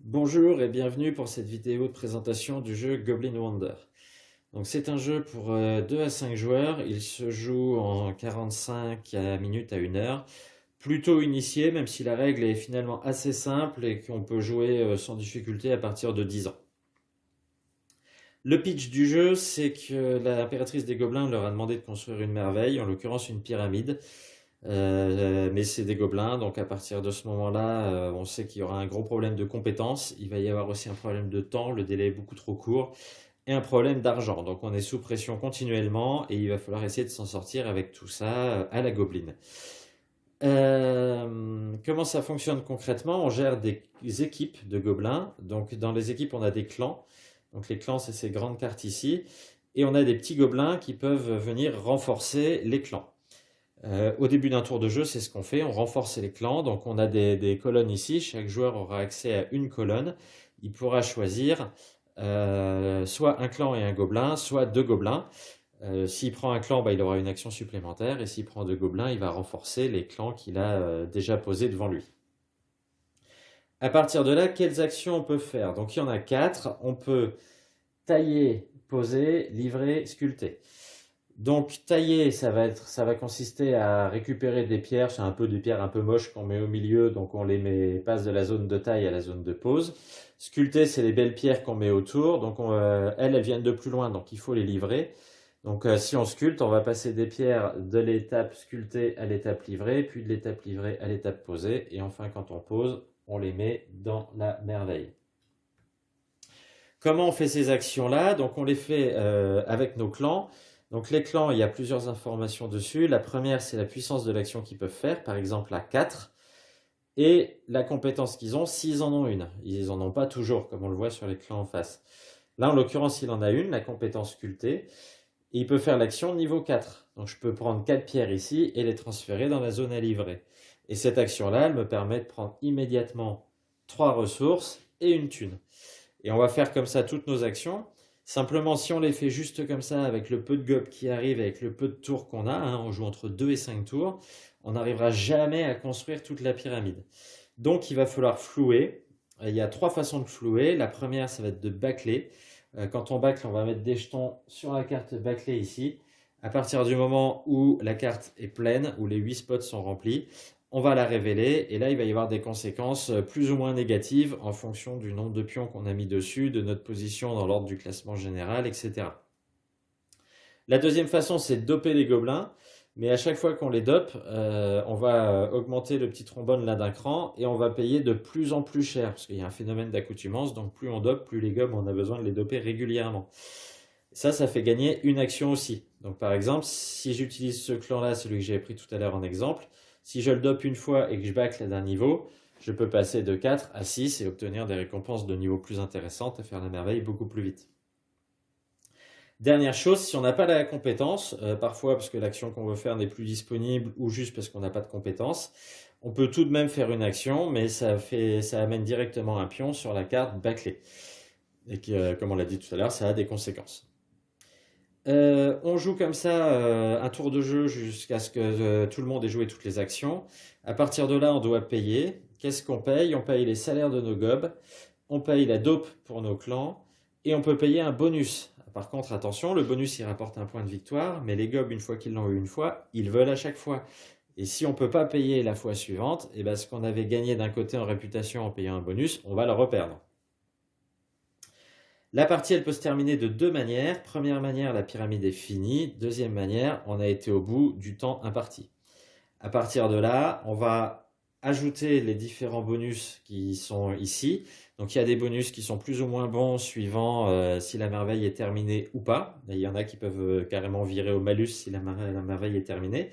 Bonjour et bienvenue pour cette vidéo de présentation du jeu Goblin Wonder. Donc c'est un jeu pour 2 à 5 joueurs, il se joue en 45 minutes à 1 heure. Plutôt initié, même si la règle est finalement assez simple et qu'on peut jouer sans difficulté à partir de 10 ans. Le pitch du jeu, c'est que l'impératrice des gobelins leur a demandé de construire une merveille, en l'occurrence une pyramide. Mais c'est des gobelins, donc à partir de ce moment-là, on sait qu'il y aura un gros problème de compétences. Il va y avoir aussi un problème de temps, le délai est beaucoup trop court, et un problème d'argent. Donc on est sous pression continuellement, et il va falloir essayer de s'en sortir avec tout ça à la gobeline. Comment ça fonctionne concrètement? On gère des équipes de gobelins. Donc dans les équipes, on a des clans. Donc les clans, c'est ces grandes cartes ici. Et on a des petits gobelins qui peuvent venir renforcer les clans. Au début d'un tour de jeu, c'est ce qu'on fait, on renforce les clans, donc on a des colonnes ici, chaque joueur aura accès à une colonne, il pourra choisir soit un clan et un gobelin, soit deux gobelins. S'il prend un clan, il aura une action supplémentaire, et s'il prend deux gobelins, il va renforcer les clans qu'il a déjà posés devant lui. À partir de là, quelles actions on peut faire? Donc il y en a 4, on peut tailler, poser, livrer, sculpter. Donc tailler, ça va consister à récupérer des pierres, c'est un peu des pierres un peu moches qu'on met au milieu, donc on les passe de la zone de taille à la zone de pose. Sculpter, c'est les belles pierres qu'on met autour, donc elles viennent de plus loin, donc il faut les livrer. Donc si on sculpte, on va passer des pierres de l'étape sculptée à l'étape livrée, puis de l'étape livrée à l'étape posée, et enfin quand on pose, on les met dans la merveille. Comment on fait ces actions-là? Donc on les fait avec nos clans. Donc les clans, il y a plusieurs informations dessus. La première, c'est la puissance de l'action qu'ils peuvent faire, par exemple à 4, et la compétence qu'ils ont s'ils en ont une. Ils n'en ont pas toujours, comme on le voit sur les clans en face. Là, en l'occurrence, il en a une, la compétence sculptée, et il peut faire l'action niveau 4. Donc je peux prendre 4 pierres ici et les transférer dans la zone à livrer. Et cette action-là, elle me permet de prendre immédiatement 3 ressources et une thune. Et on va faire comme ça toutes nos actions. Simplement, si on les fait juste comme ça, avec le peu de gobs qui arrive, avec le peu de tours qu'on a, on joue entre 2 et 5 tours, on n'arrivera jamais à construire toute la pyramide. Donc il va falloir flouer. Il y a 3 façons de flouer. La première, ça va être de bâcler. Quand on bâcle, on va mettre des jetons sur la carte bâclée ici. À partir du moment où la carte est pleine, où les 8 spots sont remplis, on va la révéler, et là il va y avoir des conséquences plus ou moins négatives en fonction du nombre de pions qu'on a mis dessus, de notre position dans l'ordre du classement général, etc. La deuxième façon, c'est de doper les gobelins, mais à chaque fois qu'on les dope, on va augmenter le petit trombone là d'un cran, et on va payer de plus en plus cher, parce qu'il y a un phénomène d'accoutumance, donc plus on dope, plus les gobs, on a besoin de les doper régulièrement. Ça fait gagner une action aussi. Donc par exemple, si j'utilise ce clan-là, celui que j'avais pris tout à l'heure en exemple, si je le dope une fois et que je bâcle d'un niveau, je peux passer de 4 à 6 et obtenir des récompenses de niveau plus intéressantes et faire la merveille beaucoup plus vite. Dernière chose, si on n'a pas la compétence, parfois parce que l'action qu'on veut faire n'est plus disponible ou juste parce qu'on n'a pas de compétence, on peut tout de même faire une action, mais ça amène directement un pion sur la carte bâclée. Et comme on l'a dit tout à l'heure, ça a des conséquences. On joue comme ça un tour de jeu jusqu'à ce que tout le monde ait joué toutes les actions. À partir de là, on doit payer. Qu'est-ce qu'on paye? On paye les salaires de nos gobs, on paye la dope pour nos clans, et on peut payer un bonus. Par contre, attention, le bonus il rapporte un point de victoire, mais les gobs, une fois qu'ils l'ont eu une fois, ils veulent à chaque fois. Et si on ne peut pas payer la fois suivante, et ce qu'on avait gagné d'un côté en réputation en payant un bonus, on va le reperdre. La partie, elle peut se terminer de 2 manières. Première manière, la pyramide est finie. Deuxième manière, on a été au bout du temps imparti. À partir de là, on va ajouter les différents bonus qui sont ici. Donc il y a des bonus qui sont plus ou moins bons suivant si la merveille est terminée ou pas. Il y en a qui peuvent carrément virer au malus si la merveille est terminée.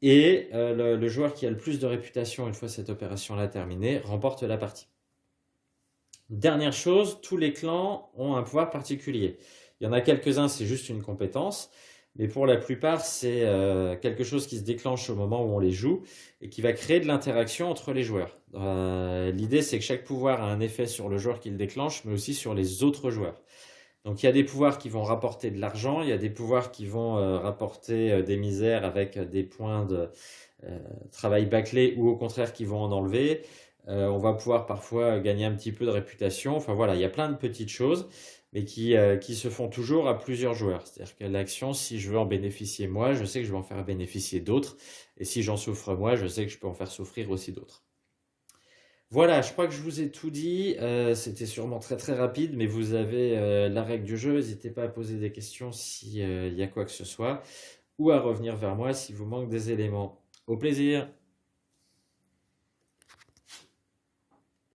Et le joueur qui a le plus de réputation une fois cette opération-là terminée remporte la partie. Dernière chose, tous les clans ont un pouvoir particulier. Il y en a quelques-uns, c'est juste une compétence, mais pour la plupart, c'est quelque chose qui se déclenche au moment où on les joue et qui va créer de l'interaction entre les joueurs. L'idée, c'est que chaque pouvoir a un effet sur le joueur qui le déclenche, mais aussi sur les autres joueurs. Donc il y a des pouvoirs qui vont rapporter de l'argent, il y a des pouvoirs qui vont rapporter des misères avec des points de travail bâclé, ou au contraire qui vont en enlever. On va pouvoir parfois gagner un petit peu de réputation. Enfin voilà, il y a plein de petites choses, mais qui se font toujours à plusieurs joueurs. C'est-à-dire que l'action, si je veux en bénéficier moi, je sais que je vais en faire bénéficier d'autres. Et si j'en souffre moi, je sais que je peux en faire souffrir aussi d'autres. Voilà, je crois que je vous ai tout dit. C'était sûrement très très rapide, mais vous avez la règle du jeu. N'hésitez pas à poser des questions s'il y a quoi que ce soit, ou à revenir vers moi si vous manque des éléments. Au plaisir!